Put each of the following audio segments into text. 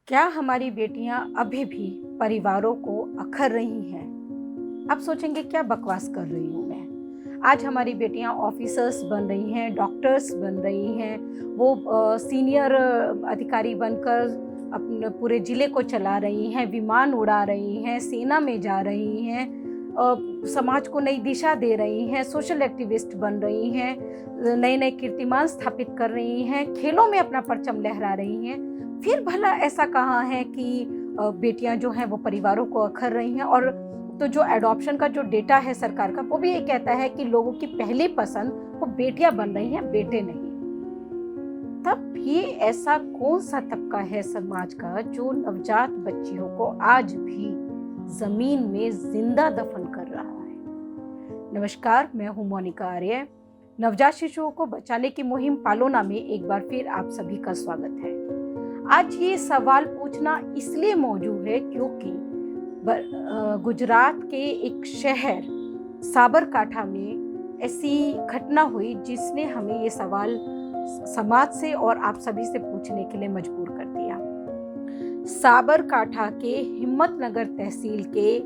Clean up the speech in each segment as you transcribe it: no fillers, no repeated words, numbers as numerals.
क्या हमारी बेटियां अभी भी परिवारों को अखर रही हैं? आप सोचेंगे क्या बकवास कर रही हूँ मैं। आज हमारी बेटियां ऑफिसर्स बन रही हैं, डॉक्टर्स बन रही हैं, वो सीनियर अधिकारी बनकर अपने पूरे ज़िले को चला रही हैं, विमान उड़ा रही हैं, सेना में जा रही हैं, समाज को नई दिशा दे रही हैं, सोशल एक्टिविस्ट बन रही हैं, नए-नए कीर्तिमान स्थापित कर रही हैं, खेलों में अपना परचम लहरा रही हैं। फिर भला ऐसा कहाँ है कि बेटियां जो हैं वो परिवारों को अखर रही हैं? और तो जो एडॉप्शन का जो डेटा है सरकार का, वो भी ये कहता है कि लोगों की पहली पसंद वो बेटियां बन रही हैं, बेटे नहीं। तब भी ऐसा कौन सा तबका है समाज का जो नवजात बच्चियों को आज भी जमीन में जिंदा दफन कर रहा है? नमस्कार, मैं हूं मोनिका आर्य। नवजात शिशुओं को बचाने की मुहिम पालोना में एक बार फिर आप सभी का स्वागत है। आज ये सवाल पूछना इसलिए मौजूद है क्योंकि गुजरात के एक शहर साबरकांठा में ऐसी घटना हुई जिसने हमें ये सवाल समाज से और आप सभी से पूछने के लिए मजबूर कर दिया। साबरकांठा के हिम्मतनगर तहसील के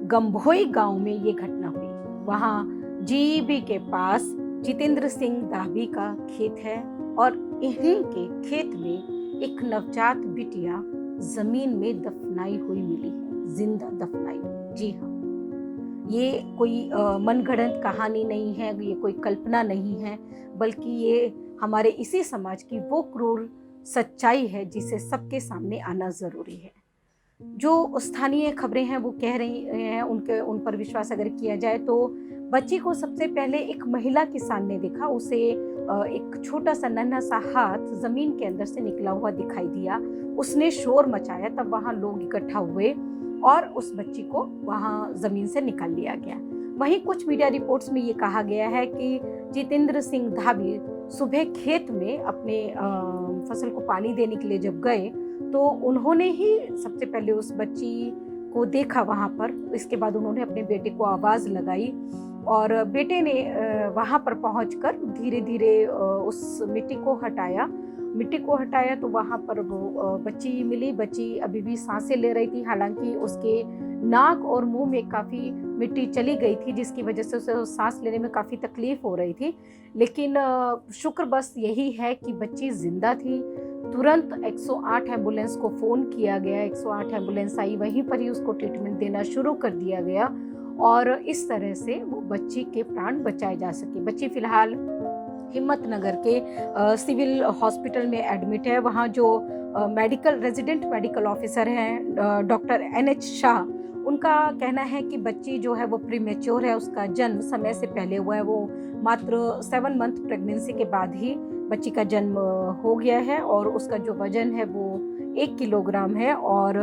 गंभोई गांव में ये घटना हुई। वहाँ जीबी के पास जितेंद्र सिंह दाभी का खेत है और इन्हीं के खेत में एक नवजात बिटिया जमीन में दफनाई हुई मिली है, जिंदा दफनाई। जी हाँ, ये कोई मनगढ़ंत कहानी नहीं है, ये कोई कल्पना नहीं है, बल्कि ये हमारे इसी समाज की वो क्रूर सच्चाई है जिसे सबके सामने आना जरूरी है। जो स्थानीय खबरें हैं वो कह रही हैं, उन पर विश्वास अगर किया जाए तो बच्ची को सबसे पहले एक महिला किसान ने देखा। उसे एक छोटा सा नन्हा सा हाथ जमीन के अंदर से निकला हुआ दिखाई दिया। उसने शोर मचाया, तब वहां लोग इकट्ठा हुए और उस बच्ची को वहां जमीन से निकाल लिया गया। वहीं कुछ मीडिया रिपोर्ट्स में ये कहा गया है कि जितेंद्र सिंह धाबी सुबह खेत में अपने फसल को पानी देने के लिए जब गए तो उन्होंने ही सबसे पहले उस बच्ची को देखा वहाँ पर। इसके बाद उन्होंने अपने बेटे को आवाज़ लगाई और बेटे ने वहाँ पर पहुँचकर धीरे धीरे उस मिट्टी को हटाया तो वहाँ पर वो बच्ची मिली। बच्ची अभी भी सांसें ले रही थी, हालांकि उसके नाक और मुंह में काफ़ी मिट्टी चली गई थी जिसकी वजह से उसे सांस लेने में काफ़ी तकलीफ हो रही थी। लेकिन शुक्र बस यही है कि बच्ची जिंदा थी। तुरंत 108 एम्बुलेंस को फ़ोन किया गया, 108 एम्बुलेंस आई, वहीं पर ही उसको ट्रीटमेंट देना शुरू कर दिया गया और इस तरह से वो बच्ची के प्राण बचाए जा सके। बच्ची फ़िलहाल हिम्मतनगर के सिविल हॉस्पिटल में एडमिट है। वहाँ जो रेजिडेंट मेडिकल ऑफिसर हैं डॉक्टर NH शाह, उनका कहना है कि बच्ची जो है वो प्रीमेच्योर है, उसका जन्म समय से पहले हुआ है। वो मात्र 7 मंथ प्रेगनेंसी के बाद ही बच्ची का जन्म हो गया है और उसका जो वजन है वो 1 किलोग्राम है। और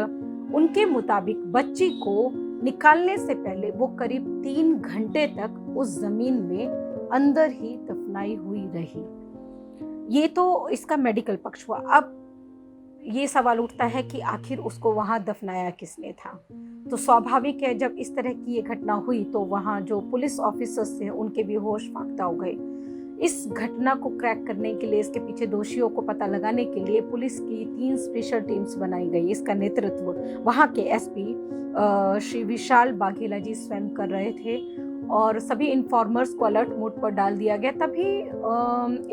उनके मुताबिक बच्ची को निकालने से पहले वो करीब 3 घंटे तक उस जमीन में अंदर ही दफनाई हुई रही। ये तो इसका मेडिकल पक्ष हुआ। अब ये सवाल उठता है कि आखिर उसको वहां दफनाया किसने था। तो स्वाभाविक है जब इस तरह की ये घटना हुई तो वहां जो पुलिस ऑफिसर्स थे उनके भी होश फाख्ता हो गए। इस घटना को क्रैक करने के लिए, इसके पीछे दोषियों को पता लगाने के लिए पुलिस की 3 स्पेशल टीम्स बनाई गई। इसका नेतृत्व वहां के SP श्री विशाल बाघेला जी स्वयं कर रहे थे और सभी इन्फॉर्मर्स को अलर्ट मोड पर डाल दिया गया। तभी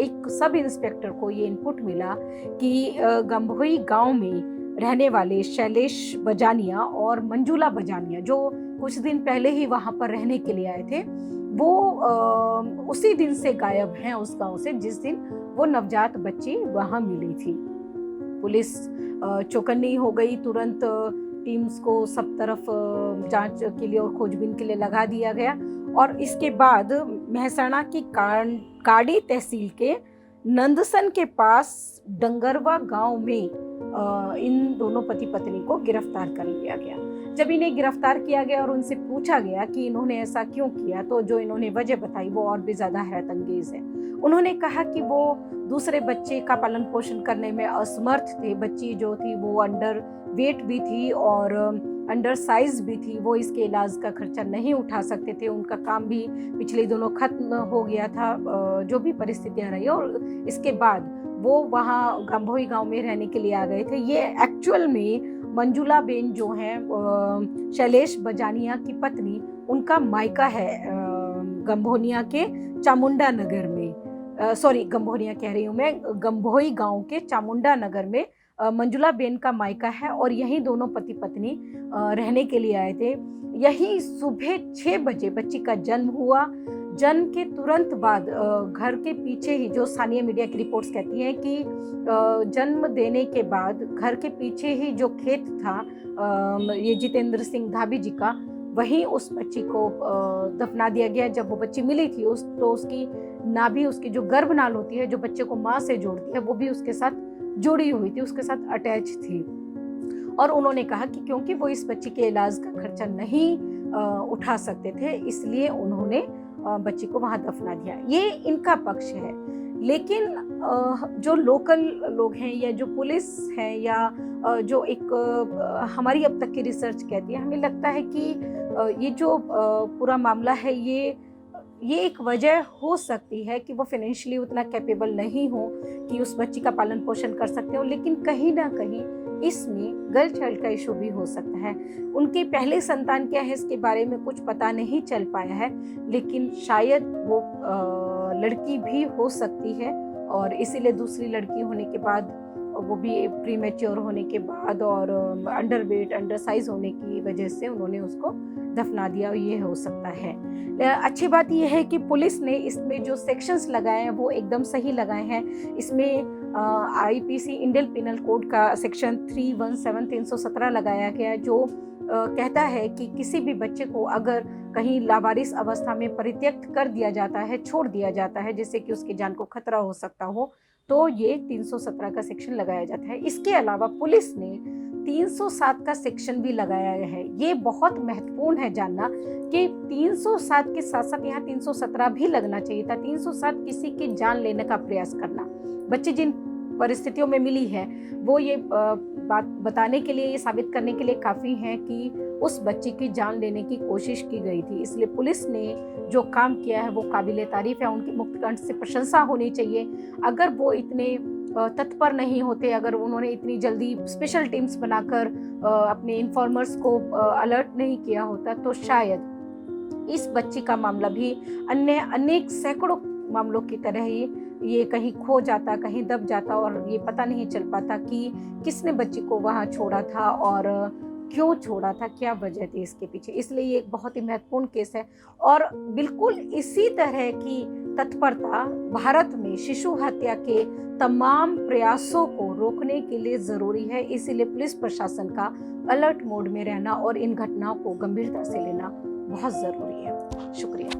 एक सब इंस्पेक्टर को ये इनपुट मिला कि गंभोई गांव में रहने वाले शैलेश बजानिया और मंजुला बजानिया, जो कुछ दिन पहले ही वहां पर रहने के लिए आए थे, वो उसी दिन से गायब हैं उस गांव से जिस दिन वो नवजात बच्ची वहां मिली थी। पुलिस चौकन्नी हो गई। तुरंत टीम्स को सब तरफ जांच के लिए और खोजबीन के लिए लगा दिया गया और इसके बाद मेहसाणा की काड़ी तहसील के नंदसन के पास डंगरवा गांव में इन दोनों पति पत्नी को गिरफ्तार कर लिया गया। जब इन्हें गिरफ्तार किया गया और उनसे पूछा गया कि इन्होंने ऐसा क्यों किया, तो जो इन्होंने वजह बताई वो और भी ज़्यादा हैरतअंगेज है। उन्होंने कहा कि वो दूसरे बच्चे का पालन पोषण करने में असमर्थ थे। बच्ची जो थी वो अंडर वेट भी थी और अंडर साइज भी थी। वो इसके इलाज का खर्चा नहीं उठा सकते थे। उनका काम भी पिछले दिनों खत्म हो गया था, जो भी परिस्थितियां रही। और इसके बाद वो वहाँ गंभोई गांव में रहने के लिए आ गए थे। ये एक्चुअल में मंजुला बेन जो हैं शैलेश बजानिया की पत्नी, उनका मायका है गंभोनिया के चामुंडा नगर में, सॉरी गंभोनिया कह रही हूँ मैं, गंभोई गांव के चामुंडा नगर में मंजुला बेन का मायका है और यहीं दोनों पति पत्नी रहने के लिए आए थे। यही सुबह 6 बजे बच्ची का जन्म हुआ। जन्म के तुरंत बाद घर के पीछे ही, जो स्थानीय मीडिया की रिपोर्ट्स कहती हैं कि जन्म देने के बाद घर के पीछे ही जो खेत था ये जितेंद्र सिंह धाबी जी का, वहीं उस बच्ची को दफना दिया गया। जब वो बच्ची मिली थी तो उसकी नाभि, उसकी जो गर्भनाल होती है जो बच्चे को माँ से जोड़ती है, वो भी उसके साथ जुड़ी हुई थी, उसके साथ अटैच थी। और उन्होंने कहा कि क्योंकि वो इस बच्ची के इलाज का खर्चा नहीं उठा सकते थे, इसलिए उन्होंने बच्ची को वहां दफना दिया। ये इनका पक्ष है। लेकिन जो लोकल लोग हैं या जो पुलिस है या जो एक हमारी अब तक की रिसर्च कहती है, हमें लगता है कि ये जो पूरा मामला है ये एक वजह हो सकती है कि वो फाइनेंशियली उतना कैपेबल नहीं हो कि उस बच्ची का पालन पोषण कर सकते हो। लेकिन कहीं ना कहीं इसमें गर्ल चाइल्ड का इशू भी हो सकता है। उनके पहले संतान क्या है इसके बारे में कुछ पता नहीं चल पाया है, लेकिन शायद वो लड़की भी हो सकती है और इसीलिए दूसरी लड़की होने के बाद, वो भी प्रीमेच्योर होने के बाद और अंडर वेट अंडर साइज होने की वजह से उन्होंने उसको दफना दिया, ये हो सकता है। अच्छी बात यह है कि पुलिस ने इसमें जो सेक्शंस लगाए हैं वो एकदम सही लगाए हैं। इसमें आईपीसी इंडियन पिनल कोड का सेक्शन 317 317 लगाया गया है, जो कहता है कि किसी भी बच्चे को अगर कहीं लावारिस अवस्था में परित्यक्त कर दिया जाता है, छोड़ दिया जाता है, जिससे कि उसकी जान को खतरा हो सकता हो, तो ये 317 का सेक्शन लगाया जाता है। इसके अलावा पुलिस ने 307 का सेक्शन भी लगाया है। ये बहुत महत्वपूर्ण है जानना कि 307 के साथ साथ यहाँ 317 भी लगना चाहिए था। 307 किसी की जान लेने का प्रयास करना, बच्ची जिन परिस्थितियों में मिली है वो ये बात बताने के लिए, ये साबित करने के लिए काफ़ी है कि उस बच्ची की जान लेने की कोशिश की गई थी। इसलिए पुलिस ने जो काम किया है वो काबिले तारीफ है, उनकी मुक्त कंठ से प्रशंसा होनी चाहिए। अगर वो इतने तत्पर नहीं होते, अगर उन्होंने इतनी जल्दी स्पेशल टीम्स बनाकर अपने इन्फॉर्मर्स को अलर्ट नहीं किया होता, तो शायद इस बच्ची का मामला भी अन्य अनेक सैकड़ों मामलों की तरह ही ये कहीं खो जाता, कहीं दब जाता और ये पता नहीं चल पाता कि किसने बच्ची को वहाँ छोड़ा था और क्यों छोड़ा था, क्या वजह थी इसके पीछे। इसलिए ये एक बहुत ही महत्वपूर्ण केस है और बिल्कुल इसी तरह की तत्परता भारत में शिशु हत्या के तमाम प्रयासों को रोकने के लिए ज़रूरी है। इसीलिए पुलिस प्रशासन का अलर्ट मोड में रहना और इन घटनाओं को गंभीरता से लेना बहुत ज़रूरी है। शुक्रिया।